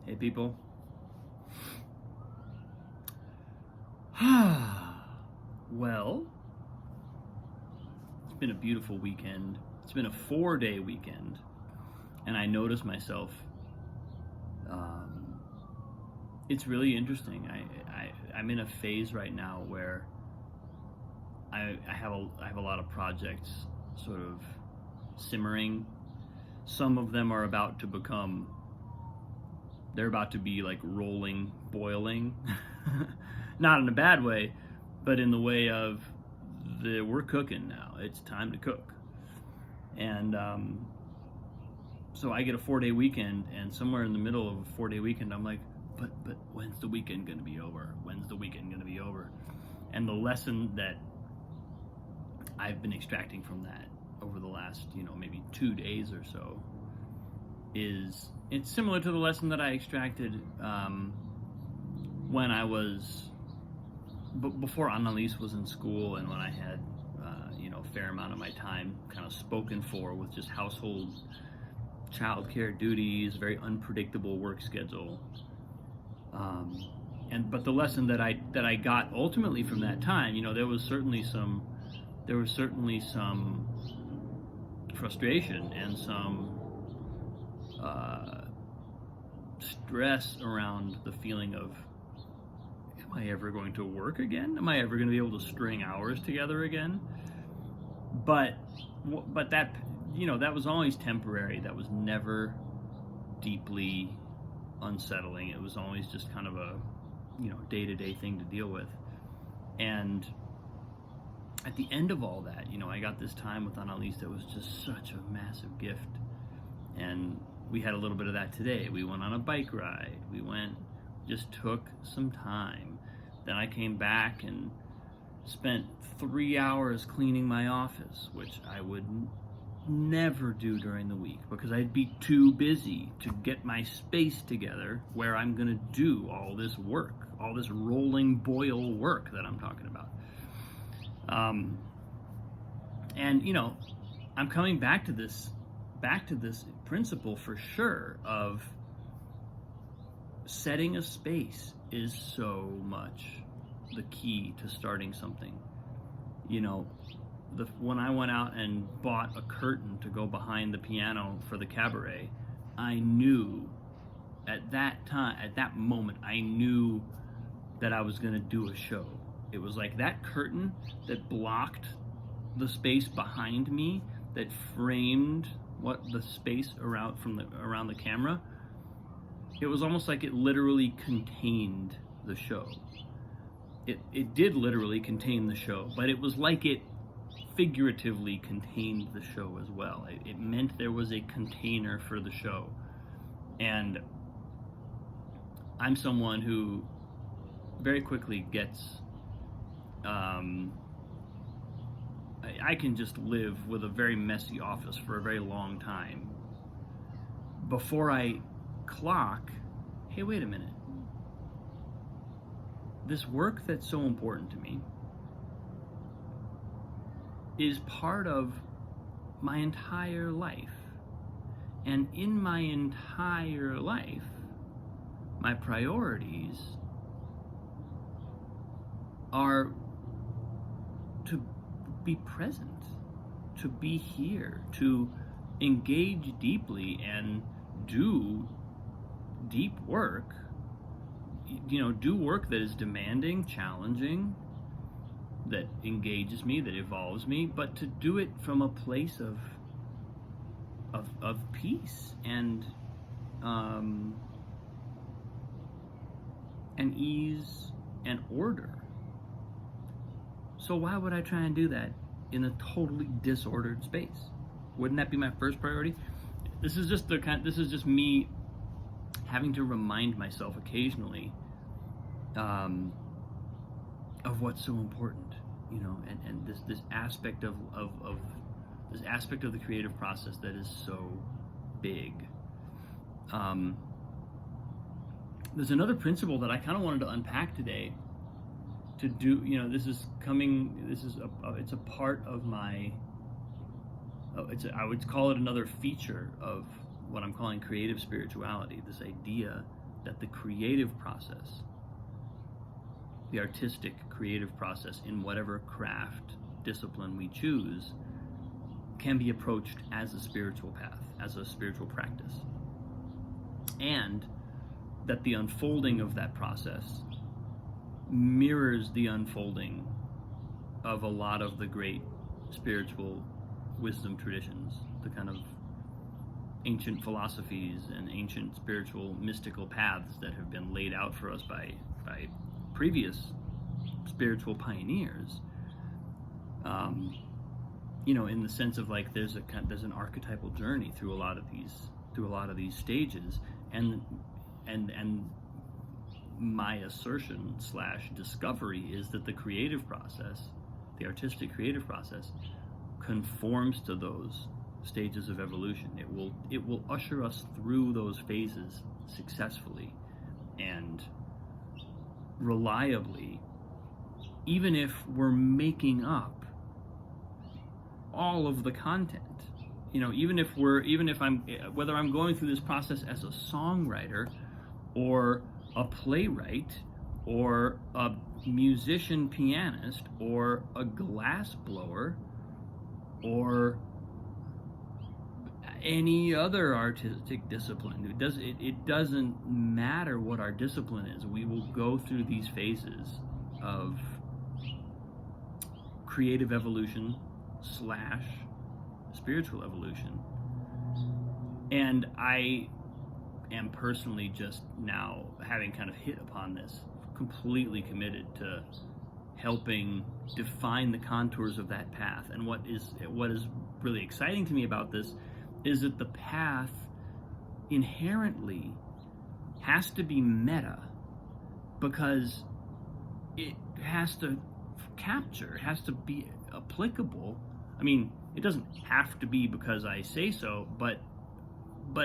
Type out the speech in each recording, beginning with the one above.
Hey people. Well, it's been a beautiful weekend. It's been a 4-day weekend, and I noticed myself. It's really interesting. I'm in a phase right now where I have a lot of projects sort of simmering. Some of them are about to become. They're about to be like rolling, boiling. Not in a bad way, but in the way of we're cooking now. It's time to cook. And so I get a 4-day weekend, and somewhere in the middle of a 4-day weekend, I'm like, but when's the weekend going to be over? When's the weekend going to be over? And the lesson that I've been extracting from that over the last, maybe 2 days or so is it's similar to the lesson that I extracted when I was before Annalise was in school, and when I had a fair amount of my time kind of spoken for with just household childcare duties, very unpredictable work schedule. But the lesson that I got ultimately from that time, there was certainly some frustration and some stress around the feeling of, am I ever going to work again? Am I ever going to be able to string hours together again? But that, that was always temporary. That was never deeply unsettling. It was always just kind of a, day-to-day thing to deal with. And at the end of all that, I got this time with Annalise that was just such a massive gift. And we had a little bit of that today. We went on a bike ride. Just took some time. Then I came back and spent 3 hours cleaning my office, which I would never do during the week because I'd be too busy to get my space together where I'm going to do all this work, all this rolling boil work that I'm talking about. I'm coming back to this principle for sure of setting a space is so much the key to starting something. When I went out and bought a curtain to go behind the piano for the cabaret, I knew at that moment, I knew that I was going to do a show. It was like that curtain that blocked the space behind me, that framed what the space around the camera. It was almost like it literally contained the show. It did literally contain the show, but it was like it figuratively contained the show as well. It meant there was a container for the show. And I'm someone who very quickly gets I can just live with a very messy office for a very long time before I clock, hey, wait a minute. This work that's so important to me is part of my entire life. And in my entire life, my priorities are to be present, to be here, to engage deeply and do deep work, do work that is demanding, challenging, that engages me, that evolves me, but to do it from a place of peace and ease and order. So why would I try and do that in a totally disordered space? Wouldn't that be my first priority? This is just me having to remind myself occasionally of what's so important, and this aspect of the creative process that is so big. There's another principle that I kind of wanted to unpack today. To do, it's a part of my. I would call it another feature of what I'm calling creative spirituality. This idea that the creative process, the artistic creative process in whatever craft discipline we choose, can be approached as a spiritual path, as a spiritual practice. And that the unfolding of that process mirrors the unfolding of a lot of the great spiritual wisdom traditions, the kind of ancient philosophies and ancient spiritual mystical paths that have been laid out for us by previous spiritual pioneers. In the sense of like there's an archetypal journey through a lot of these stages, and my assertion / discovery is that the creative process, the artistic creative process, conforms to those stages of evolution. It will usher us through those phases successfully and reliably, even if we're making up all of the content. Whether I'm going through this process as a songwriter or a playwright or a musician pianist or a glass blower or any other artistic discipline. It doesn't matter what our discipline is. We will go through these phases of creative evolution / spiritual evolution. And I am personally just now, having kind of hit upon this, completely committed to helping define the contours of that path. And what is really exciting to me about this is that the path inherently has to be meta, because it has to capture, it has to be applicable. I mean, it doesn't have to be because I say so, but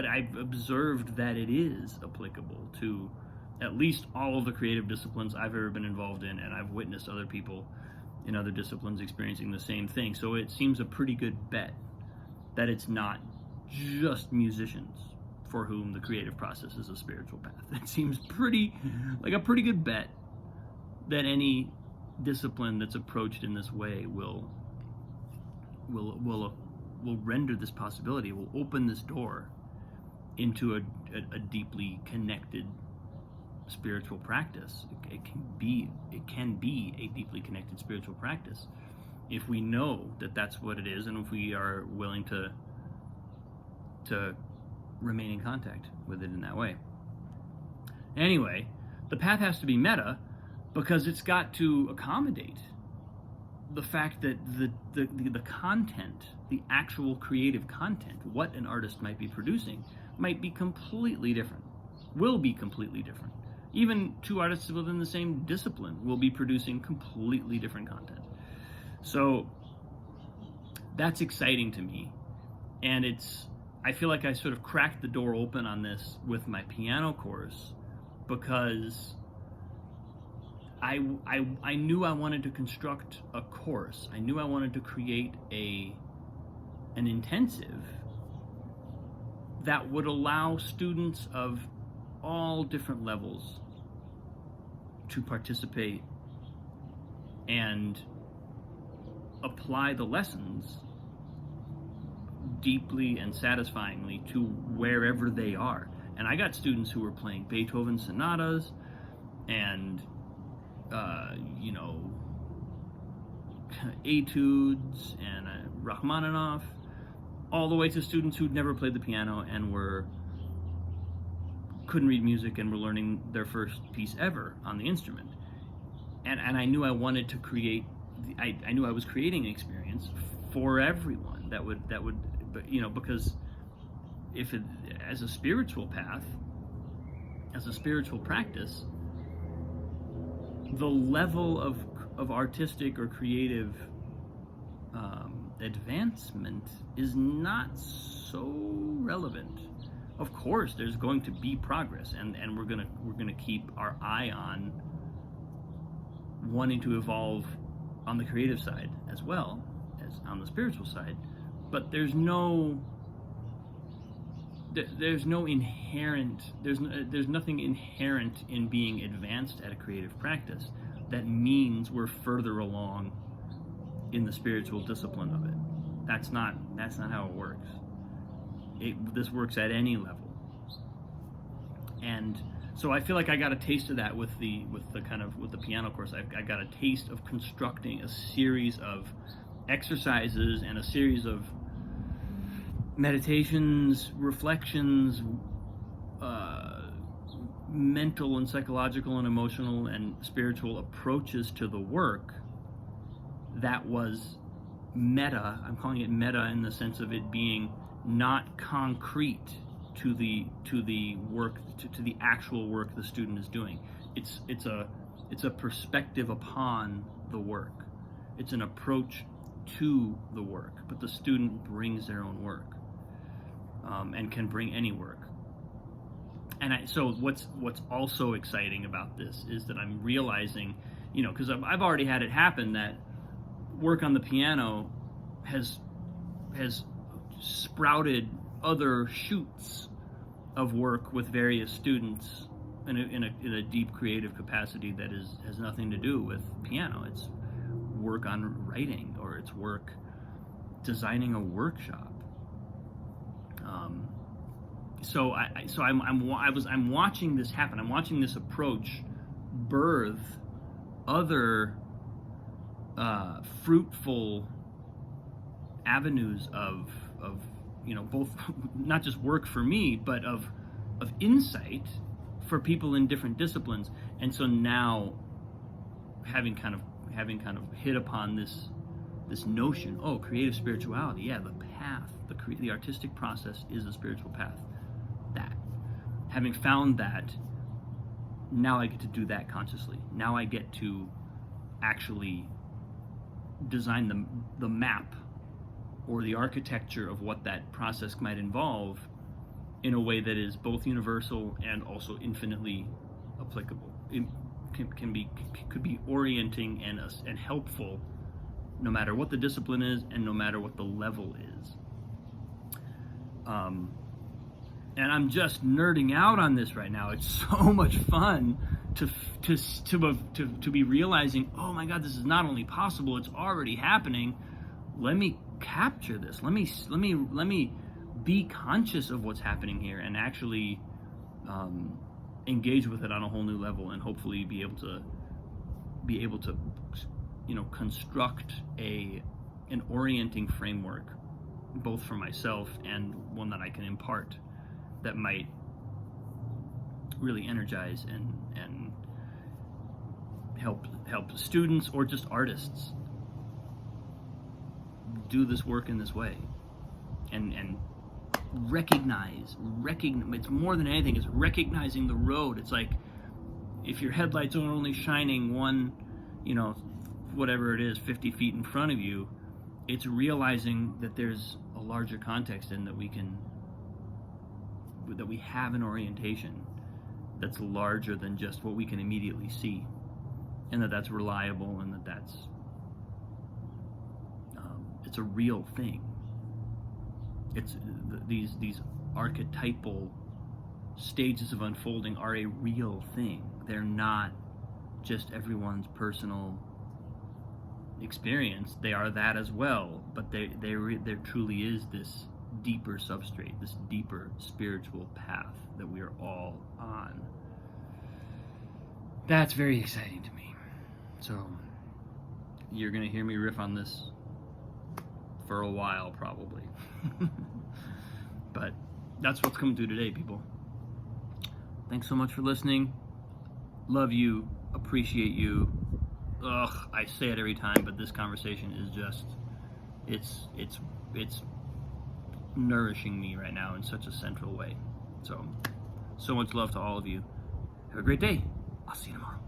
I've observed that it is applicable to at least all of the creative disciplines I've ever been involved in, and I've witnessed other people in other disciplines experiencing the same thing. So it seems a pretty good bet that it's not just musicians for whom the creative process is a spiritual path. It seems like a pretty good bet that any discipline that's approached in this way will render this possibility, will open this door into a deeply connected spiritual practice. It can be a deeply connected spiritual practice if we know that that's what it is, and if we are willing to remain in contact with it in that way. Anyway, the path has to be meta because it's got to accommodate the fact that the content, the actual creative content, what an artist might be producing, might be completely different, will be completely different. Even two artists within the same discipline will be producing completely different content. So that's exciting to me. And I feel like I sort of cracked the door open on this with my piano course, because I knew I wanted to construct a course. I knew I wanted to create an intensive that would allow students of all different levels to participate and apply the lessons deeply and satisfyingly to wherever they are. And I got students who were playing Beethoven sonatas and etudes and Rachmaninoff, all the way to students who'd never played the piano and couldn't read music and were learning their first piece ever on the instrument. And I knew I wanted to create, I knew I was creating an experience for everyone that would, because if it, as a spiritual path, as a spiritual practice, the level of artistic or creative advancement is not so relevant. Of course, there's going to be progress, and we're gonna keep our eye on wanting to evolve on the creative side as well as on the spiritual side. But there's no there's nothing inherent in being advanced at a creative practice that means we're further along in the spiritual discipline of it. That's not how it works. This works at any level. And so I feel like I got a taste of that with the piano course. I got a taste of constructing a series of exercises and a series of meditations, reflections, mental and psychological and emotional and spiritual approaches to the work that was meta. I'm calling it meta in the sense of it being not concrete to the work, to the actual work the student is doing. It's a perspective upon the work. It's an approach to the work, but the student brings their own work, and can bring any work. And so what's also exciting about this is that I'm realizing, because I've already had it happen that work on the piano has sprouted other shoots of work with various students in a deep creative capacity that has nothing to do with piano. It's work on writing, or it's work designing a workshop. I'm watching this happen. I'm watching this approach birth other fruitful avenues of both not just work for me, but of insight for people in different disciplines. And so now, having kind of hit upon this notion, creative spirituality, the path, the artistic process is a spiritual path. That, having found that, now I get to do that consciously. Now I get to actually design the map or the architecture of what that process might involve in a way that is both universal and also infinitely applicable. It could be orienting and helpful no matter what the discipline is and no matter what the level is. And I'm just nerding out on this right now. It's so much fun to be realizing, oh my God, this is not only possible, it's already happening. Let me capture this. Let me be conscious of what's happening here and actually engage with it on a whole new level, and hopefully be able to construct an orienting framework, both for myself and one that I can impart, that might really energize and help students or just artists do this work in this way, and recognize. It's more than anything. It's recognizing the road. It's like if your headlights are only shining one, whatever it is, 50 feet in front of you. It's realizing that there's a larger context, and that we have an orientation that's larger than just what we can immediately see, and that's reliable, and that's it's a real thing. It's these archetypal stages of unfolding are a real thing. They're not just everyone's personal experience. They are that as well, but there truly is this deeper substrate, this deeper spiritual path that we are all on. That's very exciting to me. So you're gonna hear me riff on this for a while, probably. But that's what's coming through today, people. Thanks so much for listening. Love you, appreciate you. I say it every time, but this conversation is just, it's nourishing me right now in such a central way. So much love to all of you. Have a great day. I'll see you tomorrow.